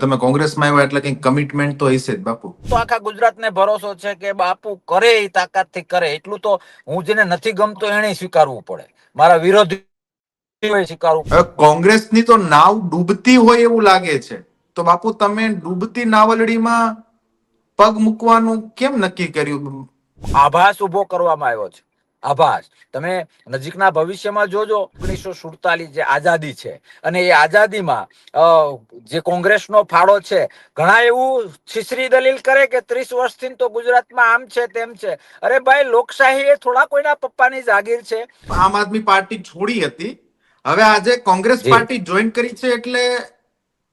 તમે કોંગ્રેસમાં આવ્યા એટલે કંઈક કમિટમેન્ટ તો હશે જ બાપુ. તો આખા ગુજરાતને ભરોસો છે કે બાપુ કરે એ તાકાતથી કરે. એટલું તો હું જેને નથી ગમતો એને સ્વીકારવું પડે, મારા વિરોધી સ્વીકારવું. હવે કોંગ્રેસની તો નાવ ડૂબતી હોય એવું લાગે છે, તો બાપુ તમે ડૂબતી નાવલડીમાં પગ મૂકવાનું કેમ નક્કી કર્યું? આભાસ ઉભો કરવામાં આવ્યો છે. આભાસ તમે નજીકના ભવિષ્યમાં જોજો. 1947 જે આઝાદી છે અને એ આઝાદીમાં જે કોંગ્રેસનો ફાળો છે, ઘણા એવું છીછરી દલીલ કરે કે 30 વર્ષથી તો ગુજરાતમાં આમ છે તેમ છે. અરે ભાઈ, લોકશાહી એ થોડા કોઈના પપ્પાની જાગીર છે. આમ આદમી પાર્ટી છોડી હતી, હવે આજે કોંગ્રેસ પાર્ટી જોઈન કરી છે, એટલે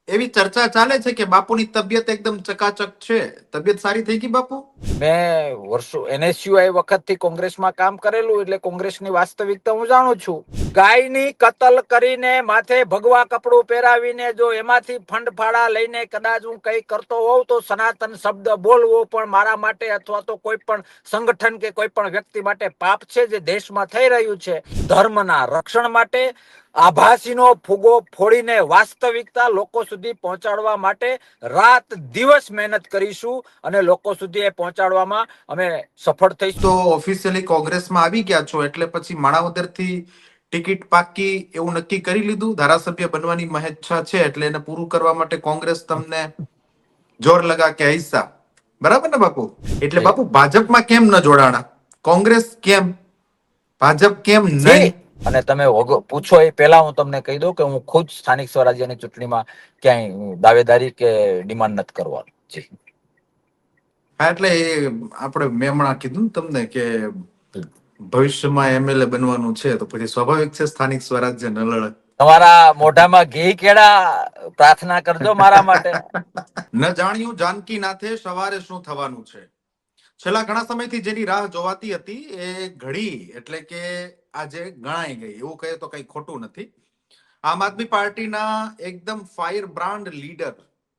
એવી ચર્ચા ચાલે છે કે બાપુની તબિયત એકદમ ચકાચક છે. તબિયત સારી થઈ ગઈ બાપુ? મેં વર્ષો NSUI વખતથી કોંગ્રેસમાં કામ કરેલું, એટલે કોંગ્રેસની વાસ્તવિકતા હું જાણું છું. ગાયની કતલ કરીને માથે ભગવા કપડું પહેરાવીને જો એમાંથી ફંડ ફાળા લઈને કદાચ હું કઈ કરતો હોઉં તો સનાતન શબ્દ બોલવો પણ મારા માટે અથવા તો કોઈ પણ સંગઠન કે કોઈ પણ વ્યક્તિ માટે પાપ છે. જે દેશમાં થઈ રહ્યું છે, ધર્મના રક્ષણ માટે આભાસીનો ફુગો ફોડીને વાસ્તવિકતા લોકો સુધી પહોંચાડવા માટે રાત દિવસ મહેનત કરીશું અને લોકો સુધી એ પહોંચાડવામાં અમે સફળ થઈશું. તો ઓફિશિયલી કોંગ્રેસમાં આવી ગયા છો એટલે પછી માણાવદરથી ટિકિટ પાકી એવું નક્કી કરી લીધું? ધારાસભ્ય બનવાની મહેચ્છા છે એટલે એને પૂરું કરવા માટે કોંગ્રેસ તમને જોર લગા કે હિસ્સા, બરાબર ને બાપુ? એટલે બાપુ ભાજપમાં કેમ ન જોડાણા? કોંગ્રેસ કેમ, ભાજપ કેમ નહીં? અને તમે પૂછો એ પહેલા હું તમને કહી દઉં કે હું ખુદ સ્થાનિક સ્વરાજ્યની ચૂંટણીમાં ક્યાંય દાવેદારી કે ડિમાન્ડ નથી કરવાનો. જી હા, એટલે એ આપણે મેં હમણાં કીધું ને તમને કે ભવિષ્યમાં MLA બનવાનું છે, તો પછી સ્વાભાવિક છે સ્થાનિક સ્વરાજ્ય ન લડે. તમારા મોઢામાં ઘી કેળા, પ્રાર્થના કરજો મારા માટે. ન જાણ્યું જાનકી નાથે સવારે શું થવાનું છે. છેલ્લા ઘણા સમયથી જેની રાહ જોવાતી હતી એ ઘડી એટલે કે આજે ગણાઈ ગઈ, એવું કહે તો કઈ ખોટું નથી. આમ આદમી પાર્ટીના એકદમ ફાયર બ્રાન્ડ લીડર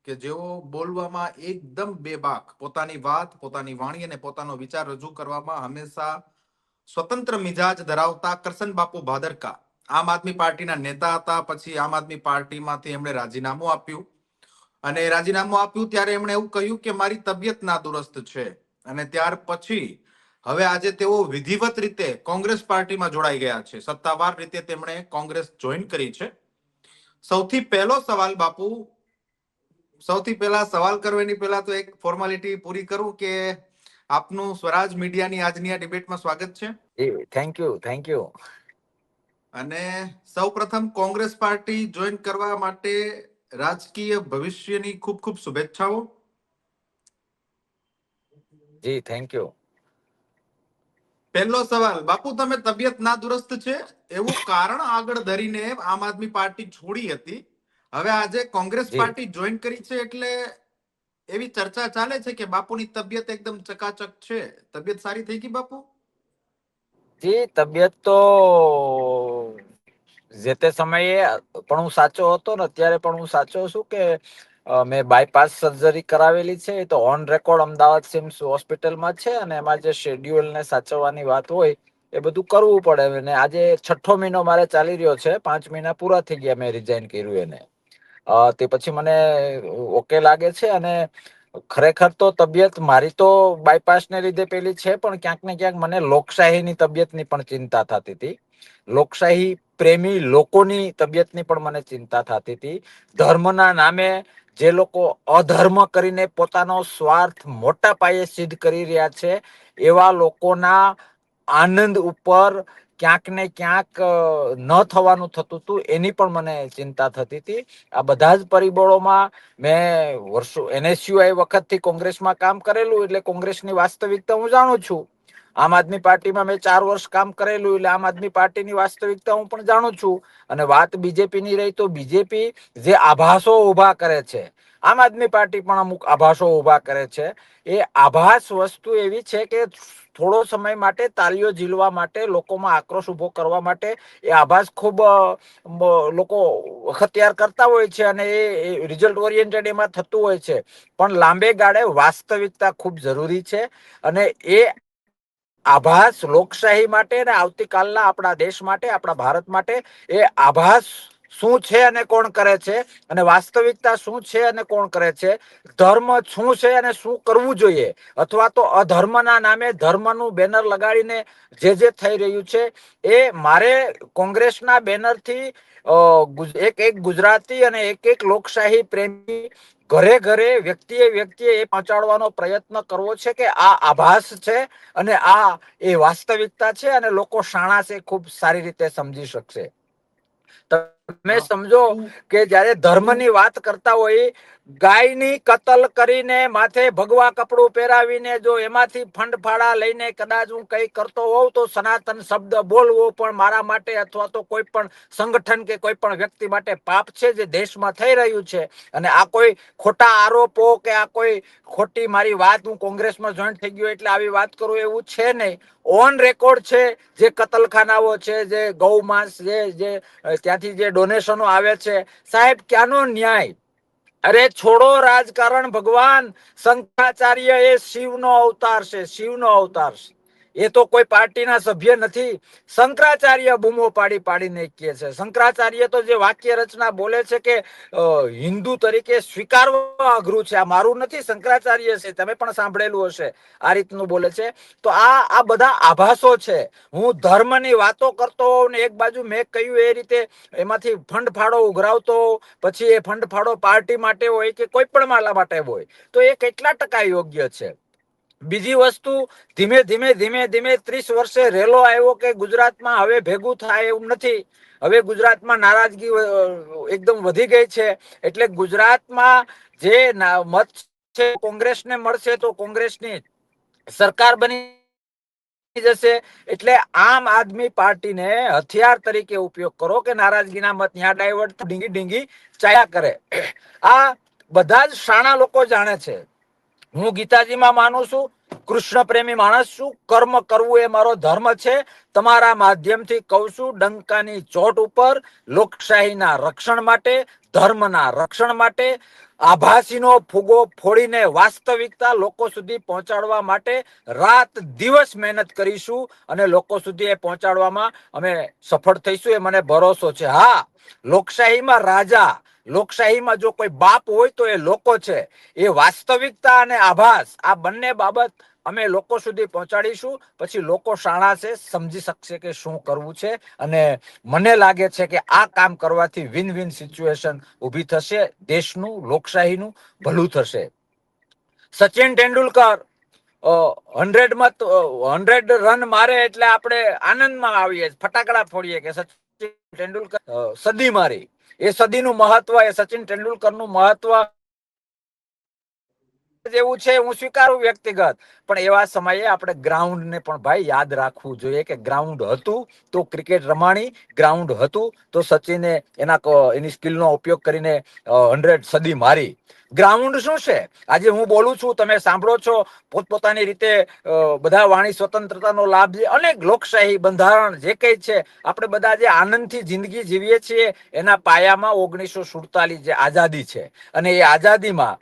કે જેઓ બોલવામાં એકદમ બેબાક, પોતાની વાત, પોતાની વાણી અને પોતાનો વિચાર રજૂ કરવામાં હંમેશા સ્વતંત્ર મિજાજ ધરાવતા કરશન બાપુ ભાદરકા આમ આદમી પાર્ટીના નેતા હતા. પછી આમ આદમી પાર્ટીમાંથી એમણે રાજીનામું આપ્યું અને રાજીનામું આપ્યું ત્યારે એમણે એવું કહ્યું કે મારી તબિયત નાદુરસ્ત છે. અને ત્યાર પછી હવે આજે તેઓ વિધિવત રીતે કોંગ્રેસ પાર્ટીમાં જોડાઈ ગયા છે. સત્તાવાર રીતે તેમણે કોંગ્રેસ જોઈન કરી છે. સૌથી પહેલો સવાલ બાપુ, સૌથી પહેલા સવાલ કરવાની પહેલા તો એક ફોર્માલિટી પૂરી કરું કે આપનું સ્વરાજ મીડિયાની આજની આ ડિબેટમાં સ્વાગત છે. Thank you, thank you. અને સૌપ્રથમ કોંગ્રેસ પાર્ટી જોઈન કરવા માટે રાજકીય ભવિષ્યની ખૂબ ખૂબ શુભેચ્છાઓ. જી થેન્ક યુ. પહેલો સવાલ બાપુ, તમે તબિયત નાદુરસ્ત છે એવું કારણ આગળ ધરીને આમ આદમી પાર્ટી છોડી હતી, હવે આજે કોંગ્રેસ પાર્ટી જોઈન કરી છે, એટલે એવી ચર્ચા ચાલે છે કે બાપુની તબિયત એકદમ ચકાચક છે. તબિયત સારી થઈ ગઈ બાપુ? જી તબિયત તો જે તે સમયે પણ હું સાચો હતો ને અત્યારે પણ હું સાચો છું કે મેં બાયપાસ સર્જરી કરાવેલી છે. તો ઓન રેકોર્ડ અમદાવાદ સિમ્સ હોસ્પિટલમાં છે અને એમાં જે શેડ્યુલ ને સાચવવાની વાત હોય એ બધું કરવું પડે. ને આજે 6ઠ્ઠો મહિનો મારે ચાલી રહ્યો છે. 5 મહિના પૂરા થઈ ગયા મેં રિઝાઇન કર્યું એને. તે પછી મને ઓકે લાગે છે અને ખરેખર તો તબિયત મારી તો બાયપાસ ને લીધે પેલી છે, પણ ક્યાંક ને ક્યાંક મને લોકશાહીની તબિયતની પણ ચિંતા થતી હતી. લોકશાહી પ્રેમી લોકોની તબિયતની પણ મને ચિંતા થતી હતી. ધર્મના નામે જે લોકો અધર્મ કરીને પોતાનો સ્વાર્થ મોટા પાયે સિદ્ધ કરી રહ્યા છે, એવા લોકોના આનંદ ઉપર ક્યાંક ને ક્યાંક ન થવાનું થતું હતું, એની પણ મને ચિંતા થતી હતી. આ બધા જ પરિબળોમાં મેં વર્ષો NSUI વખતથી કોંગ્રેસમાં કામ કરેલું, એટલે કોંગ્રેસની વાસ્તવિકતા હું જાણું છું. આમ આદમી પાર્ટીમાં મેં 4 વર્ષ કામ કરેલું, એટલે આમ આદમી પાર્ટીની વાસ્તવિકતા હું પણ જાણું છું. અને વાત બીજેપીની રહી તો બીજેપી જે આભાસો ઉભા કરે છે, આમ આદમી પાર્ટી પણ અમુક આભાસો ઉભા કરે છે. એ આભાસ વસ્તુ એવી છે કે થોડો સમય માટે તાલીઓ ઝીલવા માટે, લોકોમાં આક્રોશ ઉભો કરવા માટે એ આભાસ ખૂબ લોકો અખત્યાર કરતા હોય છે અને એ રિઝલ્ટ ઓરિએન્ટેડ એમાં થતું હોય છે. પણ લાંબે ગાળે વાસ્તવિકતા ખૂબ જરૂરી છે અને એ આભાસ લોકશાહી માટે અને આવતીકાલના આપણા દેશ માટે, આપણા ભારત માટે એ આભાસ શું છે અને કોણ કરે છે, અને વાસ્તવિકતા શું છે અને કોણ કરે છે, ધર્મ શું છે અને શું કરવું જોઈએ, અથવા તો અધર્મના નામે ધર્મનું બેનર લગાડીને જે થઈ રહ્યું છે એ મારે કોંગ્રેસના બેનરથી એક એક ગુજરાતી અને એક લોકશાહી પ્રેમી ઘરે ઘરે વ્યક્તિએ એ પહોંચાડવાનો પ્રયત્ન કરવો છે કે આ આભાસ છે અને આ એ વાસ્તવિકતા છે, અને લોકો શાણા છે ખૂબ સારી રીતે સમજી શકશે. તમે સમજો કે જયારે ધર્મની વાત કરતા હોય, ગાયની કતલ કરીને માથે ભગવા કપડું પહેરાવીને જો એમાંથી ફંડફાળા લઈને કદાચ હું કઈ કરતો હોઉં તો સનાતન શબ્દ બોલવો પણ મારા માટે અથવા તો કોઈ પણ સંગઠન કે કોઈ પણ વ્યક્તિ માટે પાપ છે, જે દેશમાં થઈ રહ્યું છે. અને આ કોઈ ખોટા આરોપો કે આ કોઈ ખોટી મારી વાત, હું કોંગ્રેસમાં જોઈન્ટ થઈ ગયો એટલે આવી વાત કરું એવું છે નહીં. ઓન રેકોર્ડ છે જે કતલખાનાઓ છે, જે ગૌ માંસ, જે ત્યાંથી જે ડોનેશનો આવે છે, સાહેબ ક્યાંનો ન્યાય? અરે છોડો રાજકારણ ભગવાન, શંકરાચાર્ય એ શિવનો અવતાર છે, શિવનો અવતાર છે. એ તો કોઈ પાર્ટીના સભ્ય નથી. શંકરાચાર્ય બૂમો પાડીને કહે છે. શંકરાચાર્ય તો જે વાક્ય રચના બોલે છે કે હિન્દુ તરીકે સ્વીકારવા અઘરું છે, આ મારું નથી, શંકરાચાર્ય છે, તમે પણ સાંભળેલું હશે, આ રીતનું બોલે છે. તો આ બધા આભાસો છે. હું ધર્મની વાતો કરતો હોઉં ને એક બાજુ મેં કહ્યું એ રીતે એમાંથી ફંડ ફાળો ઉઘરાવતો, પછી એ ફંડ ફાળો પાર્ટી માટે હોય કે કોઈ પણ માલા માટે હોય, તો એ કેટલા ટકા યોગ્ય છે? બીજી વસ્તુ, ધીમે ધીમે 30 વર્ષે રેલો આવ્યો કે ગુજરાતમાં હવે ભેગું થાય એવું નથી. હવે ગુજરાતમાં નારાજગી એકદમ વધી ગઈ છે. એટલે ગુજરાતમાં જે મત છે કોંગ્રેસને મળશે તો કોંગ્રેસની સરકાર બની જશે. એટલે આમ આદમી પાર્ટીને હથિયાર તરીકે ઉપયોગ કરો કે નારાજગીના મત ત્યાં ડાયવર્ટ ઢીંગી ચાલ્યા કરે. આ બધા જ શાણા લોકો જાણે છે. હું ગીતાજીમાં માનું છું, કૃષ્ણ પ્રેમી માણસ છું, કર્મ કરવું એ મારો ધર્મ છે. તમારા માધ્યમથી કહું છું, ડંકાની ચોટ ઉપર લોકશાહીના રક્ષણ માટે, ધર્મના રક્ષણ માટે, આભાસીનો ફુગો ફોડીને વાસ્તવિકતા લોકો સુધી પહોંચાડવા માટે રાત દિવસ મહેનત કરીશું, અને લોકો સુધી એ પહોંચાડવામાં અમે સફળ થઈશું, એ મને ભરોસો છે. હા, લોકશાહીમાં રાજા, લોકશાહીમાં જો કોઈ બાપ હોય તો એ લોકો છે. એ વાસ્તવિકતા અને આભાસ, આ બંને બાબત અમે લોકો સુધી પહોંચાડીશું. પછી લોકો શાણા છે, સમજી શકશે કે શું કરવું છે. અને મને લાગે છે કે આ કામ કરવાથી વિન વિન સિચ્યુએશન ઊભી થશે, દેશનું, લોકશાહીનું ભલું થશે. સચિન તેંડુલકર 100 રન મારે એટલે આપણે આનંદમાં આવીએ, ફટાકડા ફોડીએ કે સચિન તેંડુલકર સદી મારી. એ સદીનું મહત્વ, એ સચિન તેંડુલકરનું મહત્વ જેવું છે, હું સ્વીકારું વ્યક્તિગત. પણ એવા સમયે આપણે ગ્રાઉન્ડને પણ ભાઈ યાદ રાખવું જોઈએ કે ગ્રાઉન્ડ હતું તો ક્રિકેટ રમાણી, ગ્રાઉન્ડ હતું તો સચિને એની સ્કિલનો ઉપયોગ કરીને 100 સદી મારી. ગ્રાઉન્ડ શું છે? આજે હું બોલું છું, તમે સાંભળો છો, પોતપોતાની રીતે બધા વાણી સ્વતંત્રતાનો લાભ લે, અનેક લોકશાહી બંધારણ જે કઈ છે, આપણે બધા જે આનંદથી જિંદગી જીવીએ છીએ, એના પાયામાં 1947 જે આઝાદી છે. અને એ આઝાદીમાં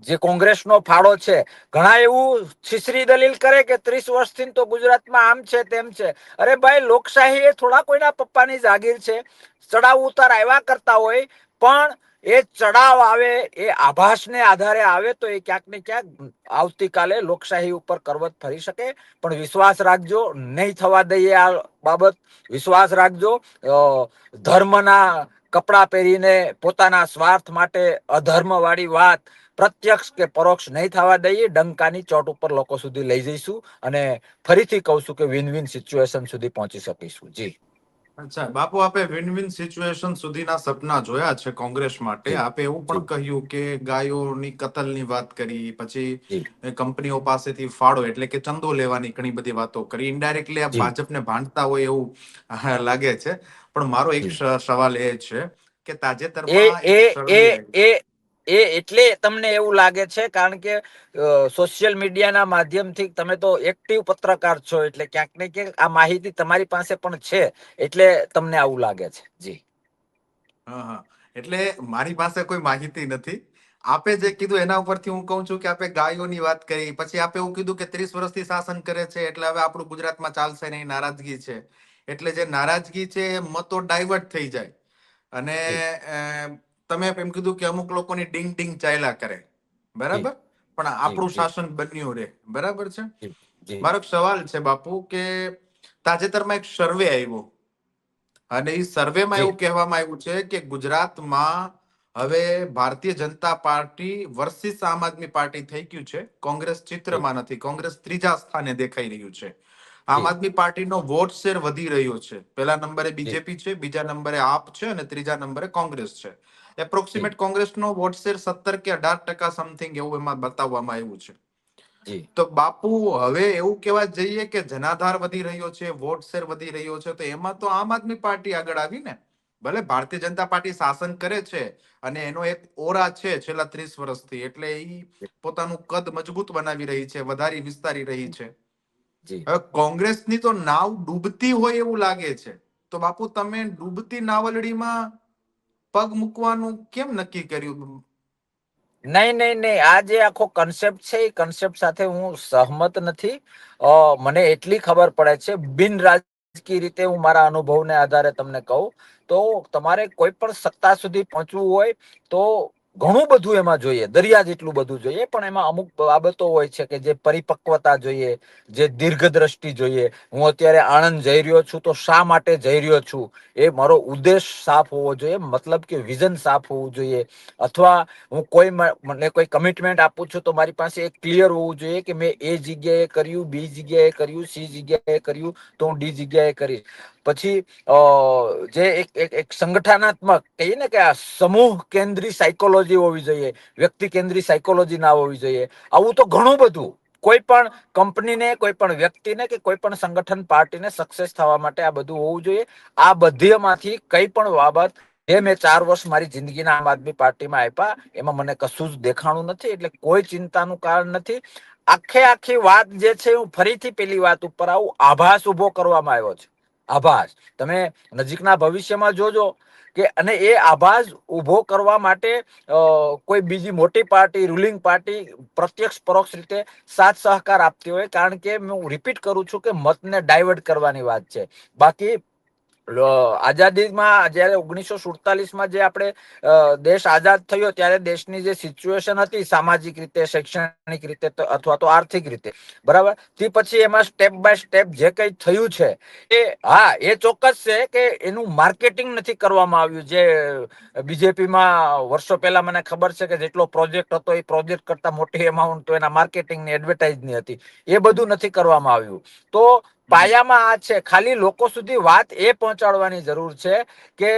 જે કોંગ્રેસનો ફાળો છે, ઘણા એવું છીછરી દલીલ કરે કે 30 વર્ષથી તો ગુજરાતમાં આમ છે તેમ છે. અરે ભાઈ, લોકશાહી એ થોડા કોઈના પપ્પાની જાગીર છે. ચડાવ ઉતાર આવ્યા કરતા હોય, પણ એ ચડાવ આવે એ આભાસને આધારે આવે તો એ ક્યાંક ને ક્યાંક આવતીકાલે લોકશાહી ઉપર કરવત ફરી શકે. પણ વિશ્વાસ રાખજો, નહીં થવા દઈએ આ બાબત. વિશ્વાસ રાખજો, ધર્મના કપડા પહેરીને પોતાના સ્વાર્થ માટે અધર્મ વાળી વાત પ્રત્યક્ષ કે પરોક્ષ નહીં થવા દઈએ. ડંકાની ચોટ ઉપર લોકો સુધી લઈ જઈશું, અને ફરીથી કહું છું કે વિન વિન સિચ્યુએશન સુધી પહોંચી શકીશું. જી. અચ્છા બાપુ, આપે વિન વિન સિચ્યુએશન સુધીના સપના જોયા છે કોંગ્રેસ માટે. જી આપે એવું જી પણ કહ્યું કે ગાયોની કતલની વાત કરી, પછી જી કંપનીઓ પાસેથી ફાળો એટલે કે ચંદો લેવાની ઘણી બધી વાતો કરી. ઇનડાયરેક્ટલી આ જી ભાજપને ભાંડતા હોય એવું લાગે છે. પણ મારો એક જી સવાલ એ છે કે એ તાજેતરમાં એ એક એ સર્વે એ એ એટલે તમને એવું લાગે છે કારણ કે સોશિયલ મીડિયાના માધ્યમથી તમે તો એક્ટિવ પત્રકાર છો, એટલે ક્યાંક ને ક્યાંક આ માહિતી તમારી પાસે પણ છે, એટલે તમને આવું લાગે છે. જી. હા હા, એટલે મારી પાસે કોઈ માહિતી નથી. આપે જે કીધું એના ઉપરથી હું કહું છું કે આપે ગાયોની વાત કરી, પછી આપે એવું કીધું કે 30 વર્ષથી શાસન કરે છે એટલે હવે આપણું ગુજરાતમાં ચાલશે નહીં, નારાજગી છે. એટલે જે નારાજગી છે એ મતો ડાયવર્ટ થઈ જાય. અને જી તમે એમ કીધું કે અમુક લોકોની ડિંગ ડિંગ ચાલ્યા કરે, જી બરાબર, પણ જી આપણું જી શાસન બન્યું રહે, બરાબર છે. જી જી મારો એક સવાલ છે બાપુ કે તાજેતરમાં એક સર્વે આવ્યો અને એ સર્વેમાં જી એવું કહેવામાં આવ્યું છે કે ગુજરાતમાં હવે ભારતીય જનતા પાર્ટી વર્સિસ આમ આદમી પાર્ટી થઈ ગયું છે. કોંગ્રેસ જી ચિત્રમાં નથી, કોંગ્રેસ ત્રીજા સ્થાને દેખાઈ રહ્યું છે. આમ જી આદમી પાર્ટીનો વોટ શેર વધી રહ્યો છે. પહેલા નંબરે જી બીજેપી છે, બીજા નંબરે આપ છે અને ત્રીજા નંબરે કોંગ્રેસ છે. જી એપ્રોક્સિમેટ કોંગ્રેસનો વોટ શેર 17 કે 18% સમથિંગ એવું એમાં બતાવવામાં આવ્યું છે. જી તો બાપુ હવે એવું કહેવા જઈએ કે જનાધાર વધી રહ્યો છે, વોટ શેર વધી રહ્યો છે, તો એમાં તો આમ આદમી પાર્ટી આગળ આવી ને. ભલે ભારતીય જનતા પાર્ટી શાસન કરે છે અને એનો એક ઓરા છે છેલ્લા 30 વર્ષથી, એટલે એ પોતાનું કદ મજબૂત બનાવી રહી છે, વધારી વિસ્તારી રહી છે. જી હવે કોંગ્રેસની તો નાવ ડૂબતી હોય એવું લાગે છે. તો બાપુ તમે ડૂબતી નાવલડીમાં પગ મૂકવાનું કેમ નક્કી કર્યું? નહીં નહીં નહીં, આ જે આખો કન્સેપ્ટ છે એ કન્સેપ્ટ સાથે હું સહમત નથી. મને એટલી ખબર પડે છે, બિન રાજકીય રીતે હું મારા અનુભવને આધારે તમને કહું તો તમારે કોઈ પણ સત્તા સુધી પહોંચવું હોય તો ઘણું બધું એમાં જોઈએ, દરિયા જેટલું બધું જોઈએ, પણ એમાં અમુક બાબતો હોય છે કે જે પરિપક્વતા જોઈએ, જે દીર્ઘદ્રષ્ટિ જોઈએ. હું અત્યારે આણંદ જઈ રહ્યો છું તો શા માટે જઈ રહ્યો છું એ મારો ઉદ્દેશ સાફ હોવો જોઈએ, મતલબ કે વિઝન સાફ હોવું જોઈએ. અથવા હું મને કોઈ કમિટમેન્ટ આપું છું તો મારી પાસે એક ક્લિયર હોવું જોઈએ કે મેં એ જગ્યાએ કર્યું, બી જગ્યાએ કર્યું, સી જગ્યાએ કર્યું, તો હું ડી જગ્યાએ કરીશ. પછી જે એક સંગઠનાત્મક કહીએ ને કે આ સમૂહ કેન્દ્રી સાયકોલોજી હોવી જોઈએ, વ્યક્તિ કેન્દ્રી સાયકોલોજી ના હોવી જોઈએ. આવું તો ઘણું બધું કોઈ પણ કંપનીને, કોઈ પણ વ્યક્તિને કે કોઈ પણ સંગઠન પાર્ટીને સક્સેસ થવા માટે આ બધું હોવું જોઈએ. આ બધીમાંથી કઈ પણ બાબત એ મેં 4 વર્ષ મારી જિંદગીના આમ આદમી પાર્ટીમાં આપ્યા, એમાં મને કશું જ દેખાણું નથી, એટલે કોઈ ચિંતાનું કારણ નથી. આખી વાત જે છે હું ફરીથી પેલી વાત ઉપર આવું, આભાસ ઉભો કરવામાં આવ્યો છે. આભાસ તમે નજીકના ભવિષ્યમાં જોજો કે અને એ આભાસ ઉભો કરવા માટે કોઈ બીજી મોટી પાર્ટી, રૂલિંગ પાર્ટી પ્રત્યક્ષ પરોક્ષ રીતે સાથ સહકાર આપતી હોય, કારણ કે હું રિપીટ કરું છું કે મતને ડાયવર્ટ કરવાની વાત છે. બાકી આઝાદીમાં જયારે 1947માં જે આપણે દેશ આઝાદ થયો ત્યારે દેશની જે સિચ્યુએશન હતી સામાજિક રીતે, શૈક્ષણિક રીતે અથવા તો આર્થિક રીતે, બરાબર, તે પછી એમાં સ્ટેપ બાય સ્ટેપ જે કઈ થયું છે એ હા એ ચોક્કસ છે કે એનું માર્કેટિંગ નથી કરવામાં આવ્યું. જે બીજેપીમાં વર્ષો પહેલા મને ખબર છે કે જેટલો પ્રોજેક્ટ હતો એ પ્રોજેક્ટ કરતા મોટી અમાઉન્ટ તો એના માર્કેટિંગની, એડવર્ટાઇઝની હતી. એ બધું નથી કરવામાં આવ્યું. તો પાયામાં આ છે, ખાલી લોકો સુધી વાત એ પહોંચાડવાની જરૂર છે કે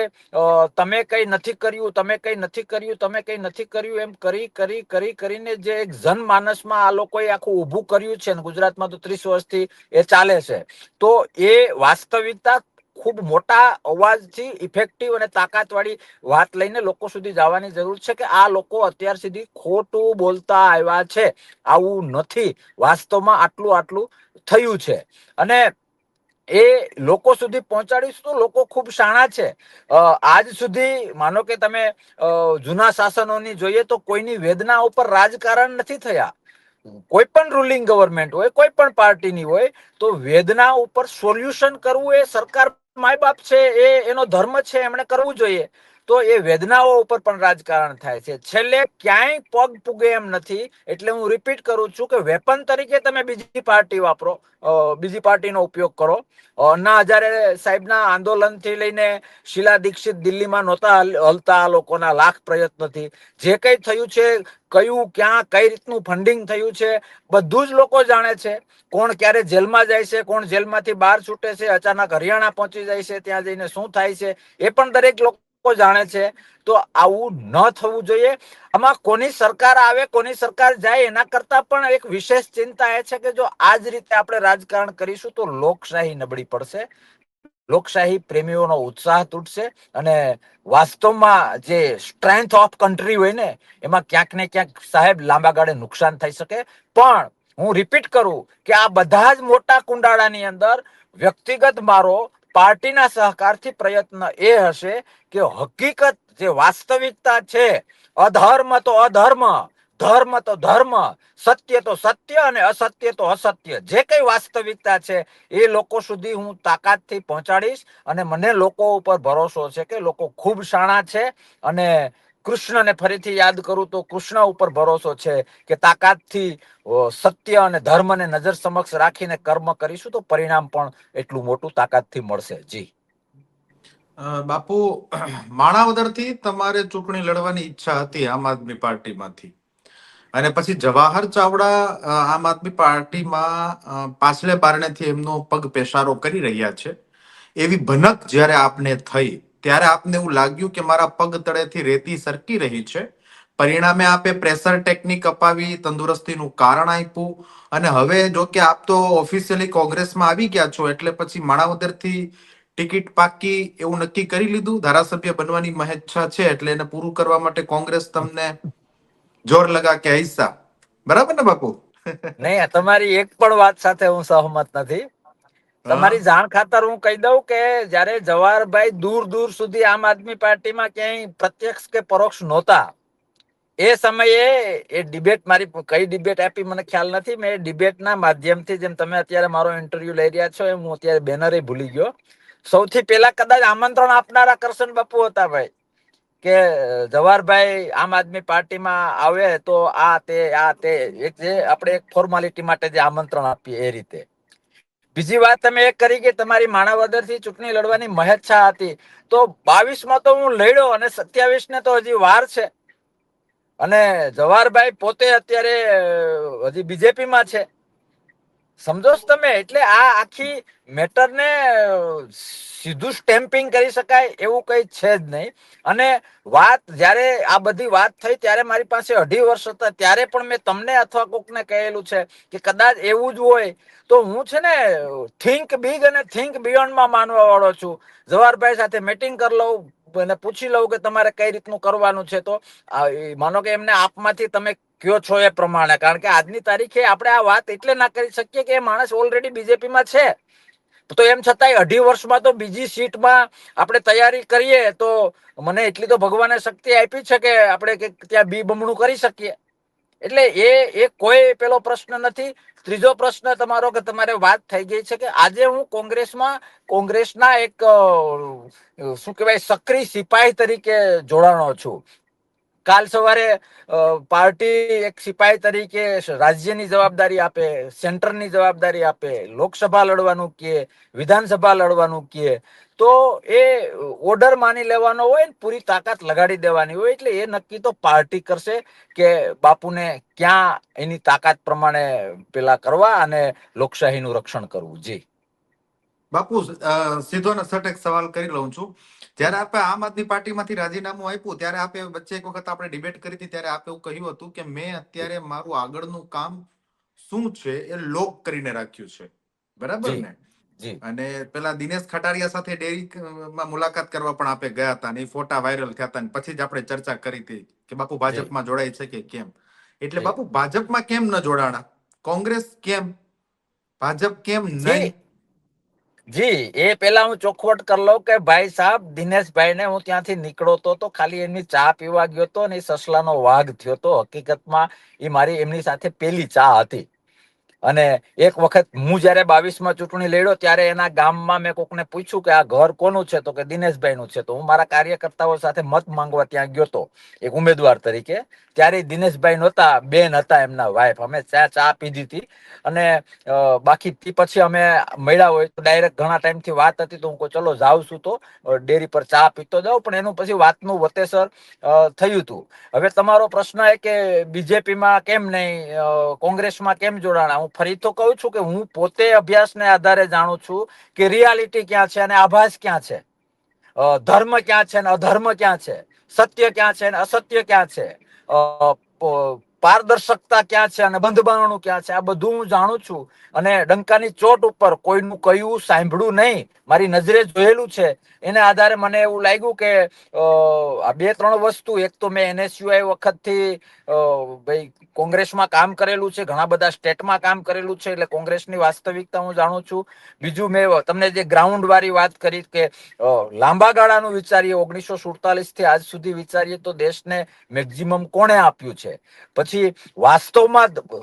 તમે કઈ નથી કર્યું, તમે કઈ નથી કર્યું, તમે કઈ નથી કર્યું, એમ કરીને જે એક જનમાનસમાં આ લોકોએ આખું ઊભું કર્યું છે ને, ગુજરાતમાં તો 30 વર્ષથી એ ચાલે છે. તો એ વાસ્તવિકતા ખૂબ મોટા અવાજથી ઇફેક્ટિવ અને તાકાતવાળી વાત લઈને લોકો સુધી જવાની જરૂર છે કે આ લોકો અત્યાર સુધી ખોટું બોલતા આવ્યા છે, આવું નથી, વાસ્તવમાં આટલું થયું છે. અને એ લોકો સુધી પહોંચાડીશું તો લોકો ખૂબ શાણા છે. આજ સુધી માનો કે તમે જૂના શાસનોની જોઈએ તો કોઈની વેદના ઉપર રાજકારણ નથી થયા. કોઈ પણ રૂલિંગ ગવર્મેન્ટ હોય, કોઈ પણ પાર્ટીની હોય, તો વેદના ઉપર સોલ્યુશન કરવું એ સરકાર માય બાપ છે, એનો ધર્મ છે, એમણે કરવું જોઈએ. તો એ વેદનાઓ ઉપર પણ રાજકારણ થાય છે. છેલ્લે ક્યાંય પગ પૂગે એમ નથી. એટલે હું રિપીટ કરું છું કે વેપન તરીકે તમે બીજી પાર્ટી વાપરો, બીજી પાર્ટીનો ઉપયોગ કરો. અન્ના હજારે સાહેબના આંદોલનથી લઈને શીલા દીક્ષિત દિલ્હીમાં નહોતા હલતા આ લોકોના લાખ પ્રયત્નોથી. જે કઈ થયું છે, કયું ક્યાં કઈ રીતનું ફંડિંગ થયું છે, બધું જ લોકો જાણે છે. કોણ ક્યારે જેલમાં જાય છે, કોણ જેલમાંથી બહાર છૂટે છે, અચાનક હરિયાણા પહોંચી જાય છે, ત્યાં જઈને શું થાય છે એ પણ દરેક લોકો જાણે છે. તો આવું ન થવું જોઈએ. આમાં કોની સરકાર આવે, કોની સરકાર જાય, એના કરતા પણ એક વિશેષ ચિંતા એ છે કે જો આજ રીતે આપણે રાજકારણ કરીશું તો લોકશાહી નબળી પડશે, લોકશાહી પ્રેમીઓનો ઉત્સાહ તૂટશે અને વાસ્તવમાં જે સ્ટ્રેન્થ ઓફ કન્ટ્રી હોય ને એમાં ક્યાંક ને ક્યાંક સાહેબ લાંબા ગાળે નુકસાન થઈ શકે. પણ હું રિપીટ કરું કે આ બધા જ મોટા કુંડાળાની અંદર વ્યક્તિગત મારો પાર્ટીના સહકારથી પ્રયત્ન એ હશે કે હકીકત જે વાસ્તવિકતા છે, અધર્મ તો અધર્મ, ધર્મ તો ધર્મ, સત્ય તો સત્ય અને અસત્ય તો અસત્ય. જે કઈ વાસ્તવિકતા છે એ લોકો સુધી હું તાકાતથી પહોંચાડીશ. અને મને લોકો ઉપર ભરોસો છે કે લોકો ખૂબ શાણા છે. અને કૃષ્ણને ફરીથી યાદ કરું તો કૃષ્ણ ઉપર ભરોસો છે કે તાકાતથી સત્ય અને ધર્મને નજર સમક્ષ રાખીને કર્મ કરીશું તો પરિણામ પણ એટલું મોટું તાકાતથી મળશે. જી બાપુ, માણાવદરથી તમારે ચૂંટણી લડવાની ઈચ્છા હતી આમ આદમી પાર્ટીમાંથી, અને પછી જવાહર ચાવડા આમ આદમી પાર્ટીમાં પાછલે બારણેથી એમનો પગ પેસારો કરી રહ્યા છે, એવી ભનક જ્યારે આપને થઈ ત્યારે આપને એવું લાગ્યું કે મારા પગ તળેથી રેતી સરકી રહી છે. પરિણામે આપે પ્રેશર ટેકનિક અપાવી, તંદુરસ્તીનું કારણ આપ્યું, અને હવે જો કે આપ તો ઓફિશિયલી કોંગ્રેસમાં આવી ગયા છો એટલે પછી માણાવદરથી ટિકિટ પાકી એવું નક્કી કરી લીધું. ધારાસભ્ય બનવાની મહેચ્છા છે એટલે એને પૂરું કરવા માટે કોંગ્રેસ તમને જોર લગા કે હિસ્સા, બરાબર ને બાપુ? નહીં, તમારી એક પણ વાત સાથે હું સહમત નથી. હા. તમારી જાણ ખાતર હું કહી દઉં કે જ્યારે જવાહરભાઈ દૂર દૂર સુધી આમ આદમી પાર્ટીમાં ક્યાંય પ્રત્યક્ષ કે પરોક્ષ નહોતા, એ સમયે એ ડિબેટ, મારી કઈ ડિબેટ આપી મને ખ્યાલ નથી, મેં ડિબેટના માધ્યમથી, જેમ તમે અત્યારે મારો ઇન્ટરવ્યુ લઈ રહ્યા છો એમ હું અત્યારે બેનરે ભૂલી ગયો, સૌથી પહેલા કદાચ આમંત્રણ આપનારા કરશન બાપુ હતા ભાઈ, કે જવાહરભાઈ આમ આદમી પાર્ટીમાં આવે તો આ તે એક જે આપણે એક ફોર્માલિટી માટે જે આમંત્રણ આપીએ એ રીતે. બીજી વાત તમે એક કરી કે તમારી માણાવદરથી ચૂંટણી લડવાની મહેચ્છા હતી, તો 22માં તો હું લડ્યો અને 27 ને તો હજી વાર છે. અને જવાહરભાઈ પોતે અત્યારે હજી બીજેપીમાં છે, સમજો છો તમે? એટલે આ આખી મેટરને સીધું સ્ટેમ્પિંગ કરી શકાય એવું કઈ છે જ નહીં. અને વાત જ્યારે આ બધી વાત થઈ ત્યારે મારી પાસે 2.5 વર્ષ હતા, ત્યારે પણ મેં તમને અથવા કોકને કહેલું છે કે કદાચ એવું જ હોય તો હું છે ને થિંક બિગ અને થિંક બિયોન્ડમાં માનવા વાળો છું. જવાહરભાઈ સાથે મીટિંગ કરી લઉં અને પૂછી લઉં કે તમારે કઈ રીતનું કરવાનું છે, તો માનો કે એમને આપમાંથી તમે કયો છો એ પ્રમાણે, કારણ કે આજની તારીખે આપણે આ વાત એટલે ના કરી શકીએ કે એ માણસ ઓલરેડી બીજેપીમાં છે, તો એમ છતાંય 2.5 વર્ષમાં તો બીજી સીટમાં આપણે તૈયારી કરીએ તો મને એટલી તો ભગવાને શક્તિ આપી છે કે આપણે ત્યાં બી બમણું કરી શકીએ. એટલે એ કોઈ પેલો પ્રશ્ન નથી. ત્રીજો પ્રશ્ન તમારો કે તમારે વાત થઈ ગઈ છે કે આજે હું કોંગ્રેસના એક શું કહેવાય સક્રિય સિપાહી તરીકે જોડાણો છું. કાલ સવારે પાર્ટી એક સિપાહી તરીકે રાજ્યની જવાબદારી આપે, સેન્ટરની જવાબદારી આપે, લોકસભા લડવાનું કહે, વિધાનસભા લડવાનું કહે, તો એ ઓર્ડર માની લેવાનો હોય ને પૂરી તાકાત લગાડી દેવાની હોય. એટલે એ નક્કી તો પાર્ટી કરશે કે બાપુને ક્યાં એની તાકાત પ્રમાણે પેલા કરવા અને લોકશાહીનું રક્ષણ કરવું. જી બાપુ, સીધો ને સટ એક સવાલ કરી લઉં છું. જયારે આપે આમ આદમી પાર્ટીમાંથી રાજીનામું આપ્યું ત્યારે આપે વચ્ચે એક વખત આપણે ડિબેટ કરી હતી, ત્યારે આપે એવું કહ્યું હતું કે મેં અત્યારે મારું આગળનું કામ શું છે એ લોક કરીને રાખ્યું છે, બરાબર જી ને? જી અને પેલા દિનેશ ખટારિયા સાથે ડેરીમાં મુલાકાત કરવા પણ આપે ગયા હતા, ને એ ફોટા વાયરલ થયા હતા, પછી જ આપણે ચર્ચા કરી હતી કે બાપુ જી ભાજપમાં જોડાય છે કે કેમ. એટલે જી બાપુ ભાજપમાં કેમ ન જોડાણા? કોંગ્રેસ કેમ? ભાજપ કેમ નહીં? જી જી એ પેલા હું ચોખવટ કરી લઉં કે ભાઈ સાહેબ, દિનેશભાઈ ને હું ત્યાંથી નીકળતો તો ખાલી એમની ચા પીવા ગયો હતો ને સસલાનો વાઘ થયો તો. હકીકતમાં એ મારી એમની સાથે પેલી ચા હતી. અને એક વખત હું જયારે 22માં ચૂંટણી લડ્યો ત્યારે એના ગામમાં મેં કોકને પૂછ્યું કે આ ઘર કોનું છે, તો કે દિનેશભાઈ નું છે. તો હું મારા કાર્યકર્તાઓ સાથે મત માંગવા ત્યાં ગયો હતો એક ઉમેદવાર તરીકે. ત્યારે દિનેશભાઈ નહોતા, બેન હતા એમના વાઇફ. અમે ચા પીધી હતી. અને બાકી પછી અમે મળ્યા હોય તો ડાયરેક્ટ ઘણા ટાઈમથી વાત હતી તો હું ચલો જાઉં છું તો ડેરી પર ચા પીતો જાઉં, પણ એનું પછી વાતનું વતેસર થયું હતું. હવે તમારો પ્રશ્ન એ કે બીજેપીમાં કેમ નહીં, કોંગ્રેસમાં કેમ જોડાણા? હું ફરી તો કહું છું કે હું પોતે અભ્યાસને આધારે જાણું છું કે રિયાલિટી ક્યાં છે અને આભાસ ક્યાં છે, ધર્મ ક્યાં છે અને અધર્મ ક્યાં છે, સત્ય ક્યાં છે અને અસત્ય ક્યાં છે, પારદર્શકતા ક્યાં છે અને બંધબારણું ક્યાં છે. આ બધું હું જાણું છું. અને ડંકાની ચોટ ઉપર કોઈનું કયું સાંભળ્યું નહીં, મારી નજરે જોયેલું છે. એને આધારે મને એવું લાગ્યું કે આ 2-3 વસ્તુ, એક તો મેં NSUI વખતથી ભાઈ કોંગ્રેસમાં કામ કરેલું છે, ઘણા બધા સ્ટેટમાં કામ કરેલું છે, એટલે કોંગ્રેસની વાસ્તવિકતા હું જાણું છું. બીજું, મેં તમને જે ગ્રાઉન્ડ વાળી વાત કરી કે લાંબા ગાળાનું વિચારીએ, 1947 થી આજ સુધી વિચારીએ તો દેશને મેક્સિમમ કોણે આપ્યું છે. પછી પછી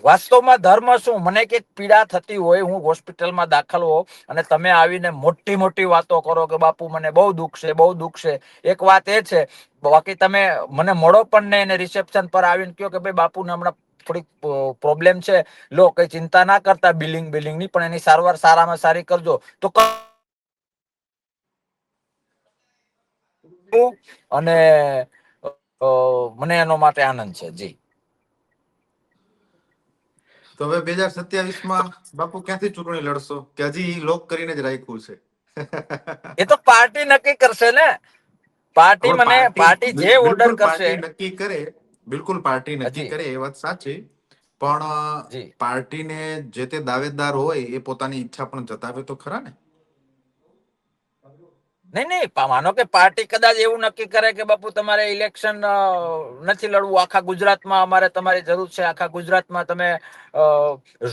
વાસ્તવમાં ધર્મ શું? મને કઈક પીડા થતી હોય, હું હોસ્પિટલમાં દાખલ હોઉં અને તમે આવીને મોટી મોટી વાતો કરો કે બાપુ મને બહુ દુઃખ છે, બહુ દુઃખ છે. એક વાત એ છે, બાકી તમે મને મળો પણ નહીં અને રિસેપ્શન પર આવીને કહો કે ભાઈ બાપુને હમણાં થોડીક પ્રોબ્લેમ છે, લો કઈ ચિંતા ના કરતા બિલિંગ ની, પણ એની સારવાર સારામાં સારી કરજો, તો અને મને એનો માટે આનંદ છે. જી. તો હવે 2027માં બાપુ ક્યાંથી ચૂંટણી લડશો, કે હજી લોક કરીને જ રાખ્યું છે? એ તો પાર્ટી નક્કી કરશે ને. પાર્ટી જે ઓર્ડર બિલકુલ કરશે. પાર્ટી નક્કી કરે, બિલકુલ પાર્ટી નક્કી કરે, એ વાત સાચી, પણ જી પાર્ટીને જે તે દાવેદાર હોય એ પોતાની ઈચ્છા પણ જતાવે તો ખરા ને. નહીં, માનો કે પાર્ટી કદાચ એવું નક્કી કરે કે બાપુ તમારે ઇલેક્શન નથી લડવું, આખા ગુજરાતમાં અમારે તમારી જરૂર છે, આખા ગુજરાતમાં તમે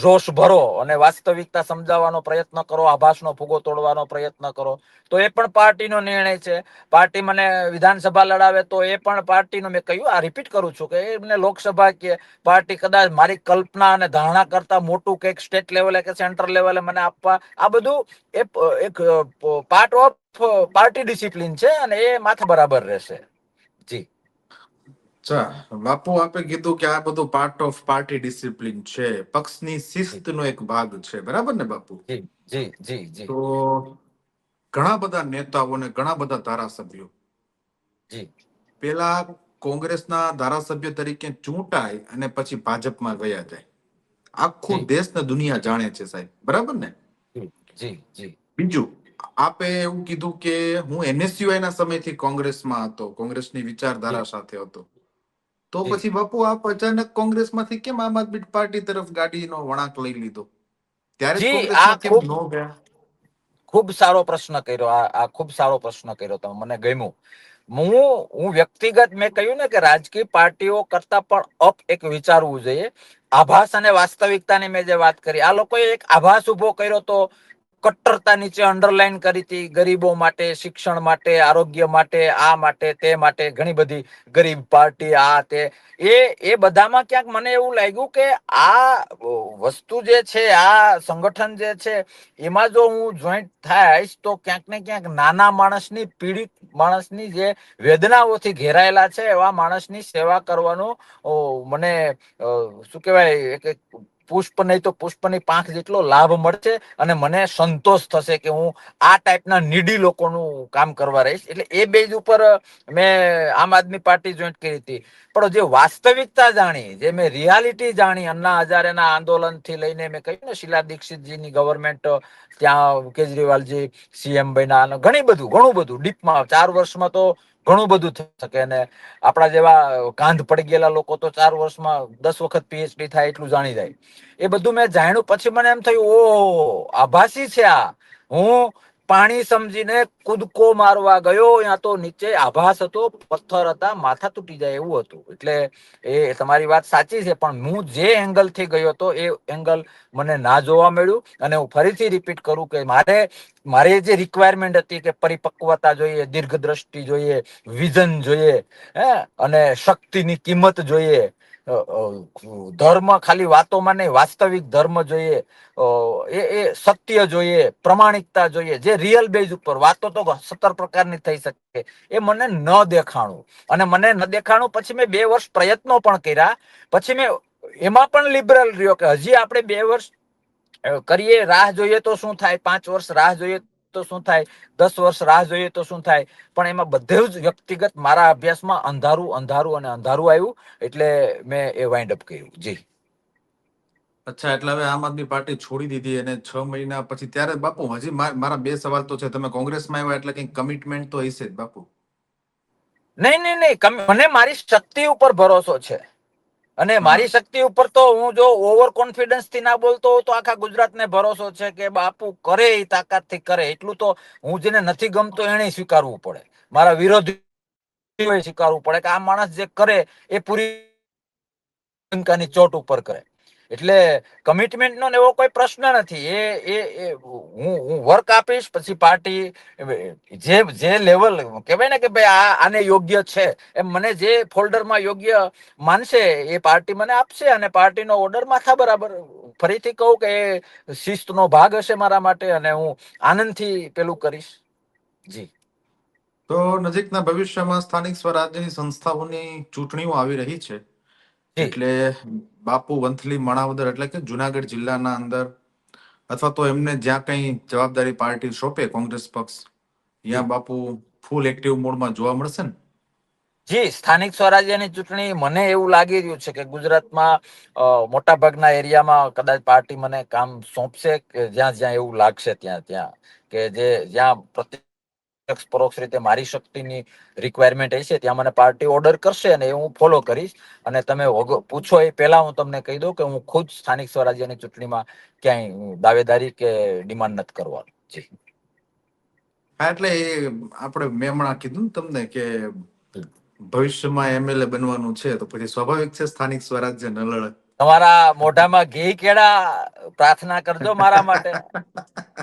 જોશ ભરો અને વાસ્તવિકતા સમજાવવાનો પ્રયત્ન કરો, આભાસનો ફૂગો તોડવાનો પ્રયત્ન કરો, તો એ પણ પાર્ટીનો નિર્ણય છે. પાર્ટી મને વિધાનસભા લડાવે તો એ પણ પાર્ટીનો, મેં કહ્યું, આ રિપીટ કરું છું કે એમને લોકસભા કે પાર્ટી કદાચ મારી કલ્પના અને ધારણા કરતા મોટું કંઈક સ્ટેટ લેવલે કે સેન્ટ્રલ લેવલે મને આપવા, આ બધું એક પાર્ટ ઓફ પાર્ટી ડિસિપ્લિન છે અને એ માથે બરાબર રહેશે. જી. બાપુ આપે કીધું કે આ બધું પાર્ટ ઓફ પાર્ટી ડિસિપ્લિન છે, પક્ષની શિસ્તનો એક ભાગ છે, બરાબર ને બાપુ? જી જી જી જી. તો ઘણા બધા નેતાઓ અને ઘણા બધા ધારાસભ્યો જી પેલા કોંગ્રેસના ધારાસભ્ય તરીકે ચૂંટાય અને પછી ભાજપમાં ગયા જાય, આખું જી દેશ ને દુનિયા જાણે છે સાહેબ, બરાબર ને? જી જી જી. બીજું, આપે એવું કીધું કે હું NSUI ના સમયથી કોંગ્રેસમાં હતો, કોંગ્રેસની વિચારધારા સાથે હતો, તો જી પછી બાપુ આપ અચાનક કોંગ્રેસમાંથી કેમ આમ આદમી પાર્ટી તરફ ગાડીનો વળાંક લઈ લીધો? ત્યારે જ જી. આ કોંગ્રેસમાં કેમ ખૂબ ન ગયા? ખૂબ સારો પ્રશ્ન કર્યો. આ ખૂબ સારો પ્રશ્ન કર્યો તમે, મને ગમ્યું. હું વ્યક્તિગત, મેં કહ્યું ને કે રાજકીય પાર્ટીઓ કરતા પણ અપ એક વિચારવું જોઈએ. આભાસ અને વાસ્તવિકતાની મેં જે વાત કરી, આ લોકોએ એક આભાસ ઉભો કર્યો તો કટ્ટરતા નીચે અંડરલાઈન કરી હતી, ગરીબો માટે, શિક્ષણ માટે, આરોગ્ય માટે, આ માટે, તે માટે, ઘણી બધી ગરીબ પાર્ટી, આ તે, એ બધામાં ક્યાંક મને એવું લાગ્યું કે આ વસ્તુ જે છે, આ સંગઠન જે છે, એમાં જો હું જોઈન્ટ થાઈશ તો ક્યાંક ને ક્યાંક નાના માણસની, પીડિત માણસની જે વેદનાઓથી ઘેરાયેલા છે એવા માણસની સેવા કરવાનો મને શું કહેવાય, પુષ્પ નહીં તો પુષ્પની પાંખ જેટલો લાભ મળશે અને મને સંતોષ થશે કે હું આ ટાઈપના નીડી લોકોનું કામ કરવા રહીશ. એટલે એ બેઝ ઉપર મેં આમ આદમી પાર્ટી જોઈન્ટ કરી હતી. પણ જે વાસ્તવિકતા જાણી, જે મેં રિયાલિટી જાણી, અન્ના હજારેના આંદોલનથી લઈને મેં કહ્યું ને શીલા દીક્ષિતજીની ગવર્મેન્ટ, ત્યાં કેજરીવાલજી CM બન્યા, ઘણું બધું ડીપમાં 4 વર્ષમાં તો ઘણું બધું થઈ શકે. અને આપણા જેવા કાંધ પડી ગયેલા લોકો તો 4 વર્ષમાં 10 વખત PhD થાય એટલું જાણી જાય. એ બધું મેં જાણ્યું પછી મને એમ થયું, ઓ આભાસી છે આ. હું પાણી સમજીને કૂદકો મારવા ગયો, ત્યાં તો નીચે આભાસ હતો, પથ્થર હતા, માથા તૂટી જાય એવું હતું. એટલે એ તમારી વાત સાચી છે, પણ હું જે એંગલ થી ગયો હતો એ એંગલ મને ના જોવા મળ્યું. અને હું ફરીથી રિપીટ કરું કે મારે જે રિક્વાયરમેન્ટ હતી કે પરિપક્વતા જોઈએ, દીર્ઘ દ્રષ્ટિ જોઈએ, વિઝન જોઈએ, અને શક્તિની કિંમત જોઈએ, ધર્મ ખાલી વાતોમાં નહીં, વાસ્તવિક ધર્મ જોઈએ, એ સત્ય જોઈએ, પ્રમાણિકતા જોઈએ, જે રિયલ બેઝ ઉપર. વાતો તો 17 પ્રકારની થઈ શકે, એ મને ન દેખાણું. અને મને ન દેખાણું પછી મેં 2 વર્ષ પ્રયત્નો પણ કર્યા. પછી મેં એમાં પણ લિબરલ રહ્યો કે હજી આપણે 2 વર્ષ કરીએ, રાહ જોઈએ તો શું થાય, 5 વર્ષ રાહ જોઈએ તો શું થાય, 10 વર્ષ રાહ જોઈએ તો શું થાય. પણ એમાં બધું જ વ્યક્તિગત મારા અભ્યાસમાં અંધારું અંધારું અને અંધારું આવ્યું. એટલે મેં એ વાઇન્ડ અપ કર્યું. જી. અચ્છા, એટલે હવે આમ આદમી પાર્ટી છોડી દીધી અને 6 મહિના પછી, ત્યારે બાપુ હજી મારા 2 સવાલ તો છે. તમે કોંગ્રેસમાં આવ્યા એટલે કઈ કમિટમેન્ટ તો હશે જ બાપુ? નહીં, મને મારી શક્તિ ઉપર ભરોસો છે. અને મારી શક્તિ ઉપર તો હું જો ઓવર કોન્ફિડન્સ થી ના બોલતો હોઉં તો આખા ગુજરાતને ભરોસો છે કે બાપુ કરે એ તાકાત થી કરે. એટલું તો હું જેને નથી ગમતો એને સ્વીકારવું પડે, મારા વિરોધી સ્વીકારવું પડે કે આ માણસ જે કરે એ પૂરી લંકાની ચોટ ઉપર કરે. એટલે કમિટમેન્ટ નો એવો કોઈ પ્રશ્ન નથી. એ હું વર્ક આપીશ, પછી પાર્ટી જે લેવલ કહેવાય ને કે ભાઈ આને યોગ્ય છે, એમ મને જે ફોલ્ડરમાં યોગ્ય માનશે એ પાર્ટી મને આપશે, અને પાર્ટીનો ઓર્ડર માથા બરાબર. ફરીથી કહું કે એ શિસ્તનો ભાગ હશે મારા માટે, અને હું આનંદથી પેલું કરીશ. જી. તો નજીકના ભવિષ્યમાં સ્થાનિક સ્વરાજ્યની સંસ્થાઓની ચૂંટણીઓ આવી રહી છે, જી એટલે બાપુ વંથલી માણાવદર એટલે કે જુનાગઢ જિલ્લાના અંદર અથવા તો એમને જ્યાં કઈ જવાબદારી પાર્ટી સોંપે કોંગ્રેસ પક્ષ, જી ત્યાં બાપુ ફૂલ એક્ટિવ મોડમાં જોવા મળશે ને? જી, સ્થાનિક સ્વરાજ્યની ચૂંટણી મને એવું લાગી રહ્યું છે કે ગુજરાતમાં મોટા ભાગના એરિયામાં કદાચ પાર્ટી મને કામ સોંપશે, કે જ્યાં જ્યાં એવું લાગશે ત્યાં ત્યાં, કે જ્યાં પ્રત્યક્ષ પરોક્ષ રીતે મારી શક્તિની રિક્વાયરમેન્ટ હશે ત્યાં મને પાર્ટી ઓર્ડર કરશે, અને એ હું ફોલો કરીશ. અને તમે પૂછો એ પહેલા હું તમને કહી દઉં કે હું ખુદ સ્થાનિક સ્વરાજ્યની ચૂંટણીમાં ક્યાંય દાવેદારી કે ડિમાન્ડ નથી કરવાનું. જી. હા, એટલે એ આપણે મેં હમણાં કીધું ને તમને કે ભવિષ્યમાં એમએલએ બનવાનું છે, તો પછી સ્વાભાવિક છે સ્થાનિક સ્વરાજ્ય ન લડે. તમારા મોઢામાં ઘી કેળા, પ્રાર્થના કરજો મારા માટે.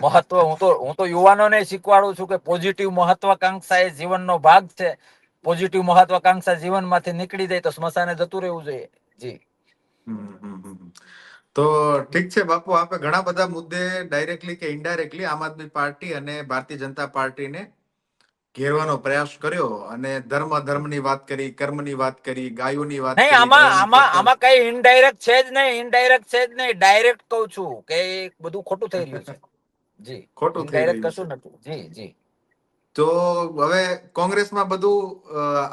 મહત્વ હું તો યુવાનોને શીખવાડું છું કે પોઝિટિવ મહત્વાકાંક્ષા એ જીવનનો ભાગ છે. પોઝિટિવ મહત્વાકાંક્ષા જીવનમાંથી નીકળી જાય તો સ્મશાને જતું રહેવું જોઈએ. જી. તો ઠીક છે બાપુ, આપણે ઘણા બધા મુદ્દે ડાયરેક્ટલી કે ઇનડાયરેક્ટલી આમ આદમી પાર્ટી અને ભારતીય જનતા પાર્ટીને ઘેરવાનો પ્રયાસ કર્યો, અને ધર્મની વાત કરી, કર્મની વાત કરી, ગાયોની વાત નહીં, કરી, આમાં ગાયોની આમાં ચોખા. આમાં કઈ ઇનડાયરેક્ટ છે જ નહીં. ઇનડાયરેક્ટ છે જ નહીં. ડાયરેક્ટ કહું છું કે બધું ખોટું થઈ રહ્યું છે. જી. ખોટું થઈ ઇનડાયરેક્ટ રહ્યું છે. કશું નથી. જી જી. તો હવે કોંગ્રેસમાં બધું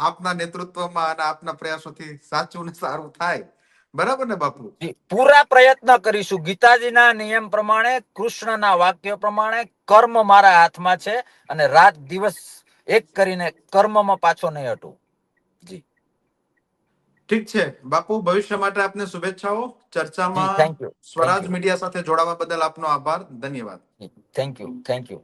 આપના નેતૃત્વમાં અને આપના પ્રયાસોથી સાચું ને સારું થાય, બરાબર ને બાપુ? પૂરા પ્રયત્ન કરીશું. ગીતાજીના નિયમ પ્રમાણે, કૃષ્ણના વાક્ય પ્રમાણે, કર્મ મારા હાથમાં છે, અને રાત દિવસ એક કરીને કર્મમાં પાછો નહીં હટું. જી. ઠીક છે બાપુ, ભવિષ્ય માટે આપને શુભેચ્છાઓ. જી, ચર્ચામાં thank you. Thank Swaraj you. Media સાથે જોડાવા બદલ આપનો આભાર, ધન્યવાદ. Thank you. Thank you.